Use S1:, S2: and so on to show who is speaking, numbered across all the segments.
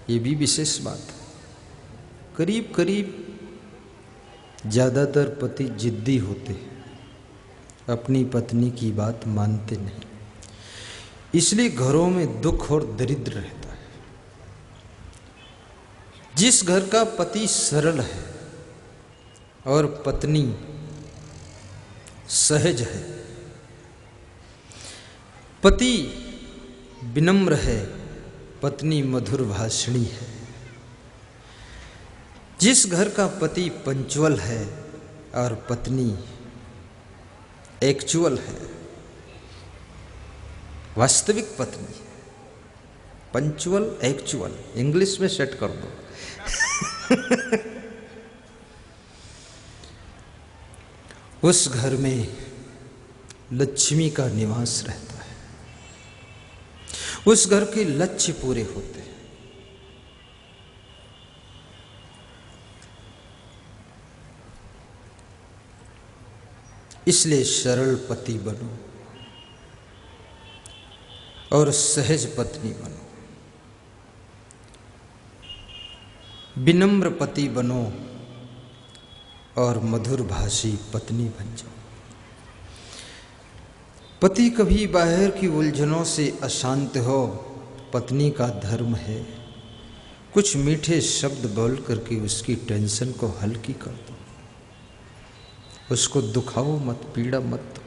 S1: ये भी विशेष बात है। करीब करीब ज़्यादातर पति जिद्दी होते हैं, अपनी पत्नी की बात मानते नहीं, इसलिए घरों में दुख और दरिद्र रहता है। जिस घर का पति सरल है और पत्नी सहज है, पति विनम्र है, पत्नी मधुर भाषणी है, जिस घर का पति पंचुअल है और पत्नी एक्चुअल है, वास्तविक पत्नी, पंचुअल एक्चुअल इंग्लिश में सेट कर दो उस घर में लक्ष्मी का निवास रहता है, उस घर के लक्ष्य पूरे होते हैं। इसलिए सरल पति बनो और सहज पत्नी बनो, विनम्र पति बनो और मधुर भाषी पत्नी बन जाओ। पति कभी बाहर की उलझनों से अशांत हो, पत्नी का धर्म है कुछ मीठे शब्द बोल करके उसकी टेंशन को हल्की कर दो, उसको दुखाओ मत, पीड़ा मत दो।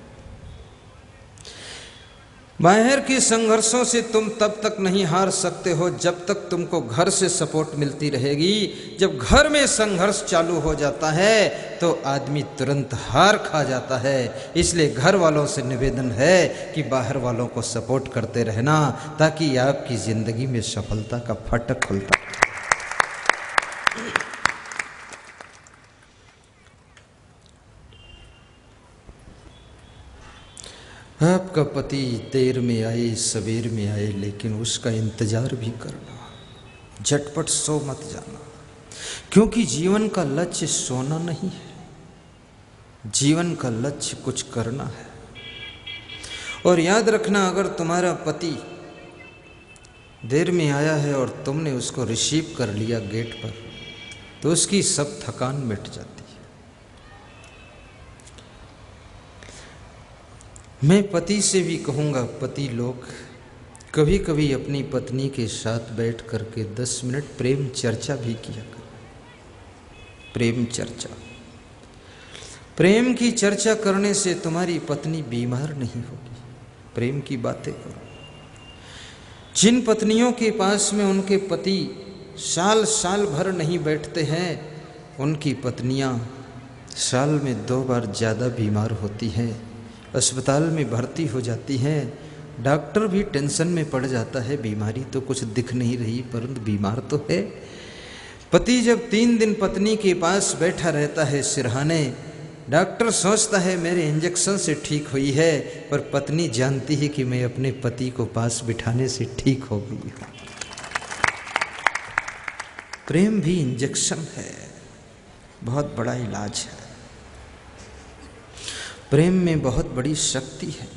S1: बाहर के संघर्षों से तुम तब तक नहीं हार सकते हो जब तक तुमको घर से सपोर्ट मिलती रहेगी। जब घर में संघर्ष चालू हो जाता है तो आदमी तुरंत हार खा जाता है। इसलिए घर वालों से निवेदन है कि बाहर वालों को सपोर्ट करते रहना, ताकि आपकी जिंदगी में सफलता का फाटक खुलता। आपका पति देर में आए सवेर में आए, लेकिन उसका इंतजार भी करना, झटपट सो मत जाना, क्योंकि जीवन का लक्ष्य सोना नहीं है, जीवन का लक्ष्य कुछ करना है। और याद रखना, अगर तुम्हारा पति देर में आया है और तुमने उसको रिसीव कर लिया गेट पर, तो उसकी सब थकान मिट जाती है। मैं पति से भी कहूँगा, पति लोग कभी कभी अपनी पत्नी के साथ बैठ करके 10 मिनट प्रेम चर्चा भी किया करो। प्रेम चर्चा, प्रेम की चर्चा करने से तुम्हारी पत्नी बीमार नहीं होगी। प्रेम की बातें करो। जिन पत्नियों के पास में उनके पति साल साल भर नहीं बैठते हैं, उनकी पत्नियां साल में 2 बार ज़्यादा बीमार होती हैं, अस्पताल में भर्ती हो जाती हैं। डॉक्टर भी टेंशन में पड़ जाता है, बीमारी तो कुछ दिख नहीं रही परंतु बीमार तो है। पति जब 3 दिन पत्नी के पास बैठा रहता है सिरहाने, डॉक्टर सोचता है मेरे इंजेक्शन से ठीक हुई है, पर पत्नी जानती है कि मैं अपने पति को पास बिठाने से ठीक हो गई हूँ। प्रेम भी इंजेक्शन है, बहुत बड़ा इलाज है। प्रेम में बहुत बड़ी शक्ति है।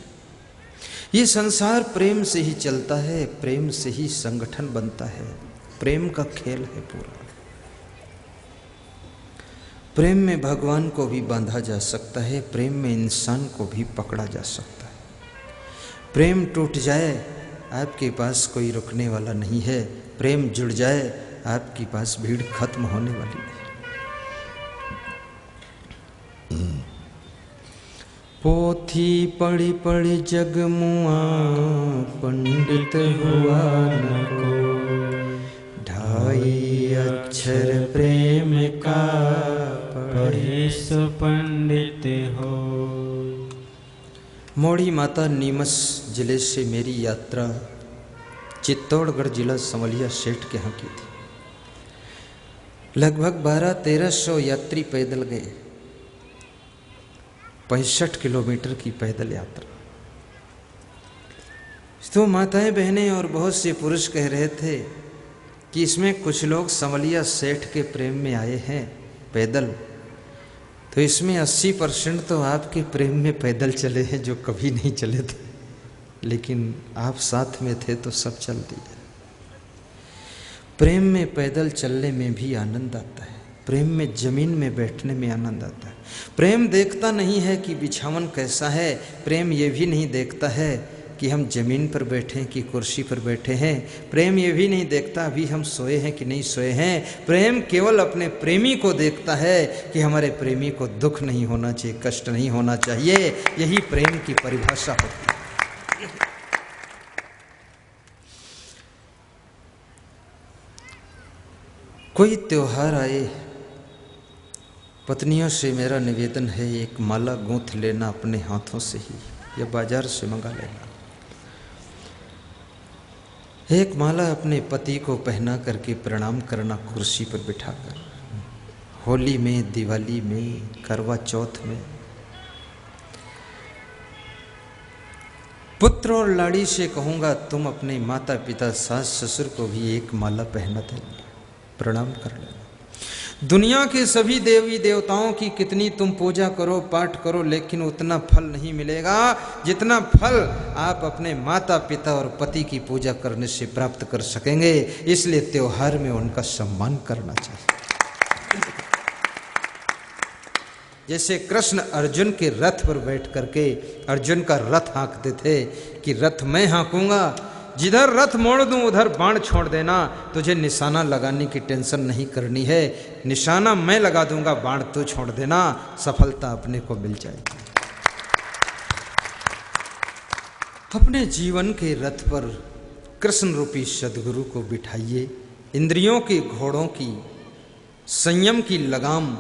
S1: ये संसार प्रेम से ही चलता है, प्रेम से ही संगठन बनता है, प्रेम का खेल है पूरा। प्रेम में भगवान को भी बांधा जा सकता है, प्रेम में इंसान को भी पकड़ा जा सकता है। प्रेम टूट जाए, आपके पास कोई रुकने वाला नहीं है। प्रेम जुड़ जाए, आपके पास भीड़ खत्म होने वाली नहीं। पोथी पढ़ी पढ़ी जग मुआ, पंडित हुआ न को। 2.5 अक्षर प्रेम का, पढ़े सो पंडित हो। मोड़ी माता नीमच जिले से मेरी यात्रा चित्तौड़गढ़ जिला समलिया सेठ के यहाँ की थी। लगभग 1200-1300 यात्री पैदल गए, 65 किलोमीटर की पैदल यात्रा। तो माताएं बहनें और बहुत से पुरुष कह रहे थे कि इसमें कुछ लोग समलिया सेठ के प्रेम में आए हैं पैदल, तो इसमें 80% तो आपके प्रेम में पैदल चले हैं जो कभी नहीं चले थे, लेकिन आप साथ में थे तो सब चल दिए। प्रेम में पैदल चलने में भी आनंद आता है, प्रेम में जमीन में बैठने में आनंद आता है। प्रेम देखता नहीं है कि बिछावन कैसा है, प्रेम ये भी नहीं देखता है कि हम जमीन पर बैठे हैं कि कुर्सी पर बैठे हैं। प्रेम ये भी नहीं देखता अभी हम सोए हैं कि नहीं सोए हैं। प्रेम केवल अपने प्रेमी को देखता है कि हमारे प्रेमी को दुख नहीं होना चाहिए, कष्ट नहीं होना चाहिए। यही प्रेम की परिभाषा होती है। कोई त्योहार आए, पत्नियों से मेरा निवेदन है, एक माला गूंथ लेना अपने हाथों से ही या बाजार से मंगा लेना। एक माला अपने पति को पहना करके प्रणाम करना कुर्सी पर बिठाकर, होली में, दिवाली में, करवा चौथ में। पुत्र और लाड़ी से कहूँगा तुम अपने माता पिता सास ससुर को भी एक माला पहना देना, प्रणाम कर लेना। दुनिया के सभी देवी देवताओं की कितनी तुम पूजा करो, पाठ करो, लेकिन उतना फल नहीं मिलेगा जितना फल आप अपने माता पिता और पति की पूजा करने से प्राप्त कर सकेंगे। इसलिए त्योहार में उनका सम्मान करना चाहिए। जैसे कृष्ण अर्जुन के रथ पर बैठ करके अर्जुन का रथ हाँकते थे कि रथ मैं हाँकूंगा, जिधर रथ मोड़ दूं उधर बाण छोड़ देना, तुझे निशाना लगाने की टेंशन नहीं करनी है, निशाना मैं लगा दूंगा, बाण तू छोड़ देना, सफलता अपने को मिल जाएगी। अपने जीवन के रथ पर कृष्ण रूपी सद्गुरु को बिठाइए। इंद्रियों के घोड़ों की, संयम की लगाम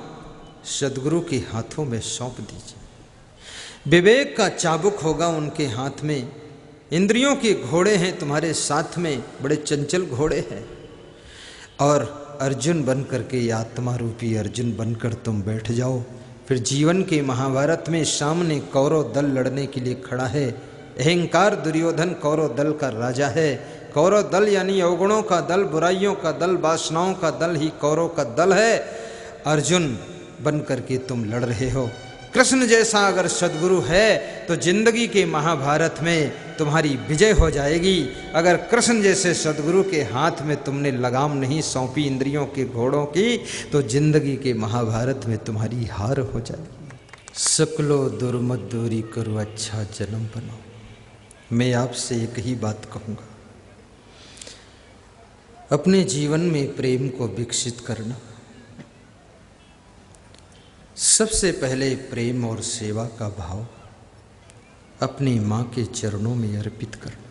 S1: सद्गुरु के हाथों में सौंप दीजिए। विवेक का चाबुक होगा उनके हाथ में। इंद्रियों के घोड़े हैं तुम्हारे साथ में, बड़े चंचल घोड़े हैं। और अर्जुन बन करके, आत्मा रूपी अर्जुन बनकर तुम बैठ जाओ। फिर जीवन के महाभारत में सामने कौरव दल लड़ने के लिए खड़ा है। अहंकार दुर्योधन कौरव दल का राजा है। कौरव दल यानी अवगुणों का दल, बुराइयों का दल, वासनाओं का दल ही कौरव का दल है। अर्जुन बन करके तुम लड़ रहे हो। कृष्ण जैसा अगर सद्गुरु है तो जिंदगी के महाभारत में तुम्हारी विजय हो जाएगी। अगर कृष्ण जैसे सद्गुरु के हाथ में तुमने लगाम नहीं सौंपी इंद्रियों के घोड़ों की, तो जिंदगी के महाभारत में तुम्हारी हार हो जाएगी। सकलो दुर्मत दूरी करो, अच्छा जन्म बनाओ। मैं आपसे एक ही बात कहूँगा, अपने जीवन में प्रेम को विकसित करना। सबसे पहले प्रेम और सेवा का भाव अपनी माँ के चरणों में अर्पित करना।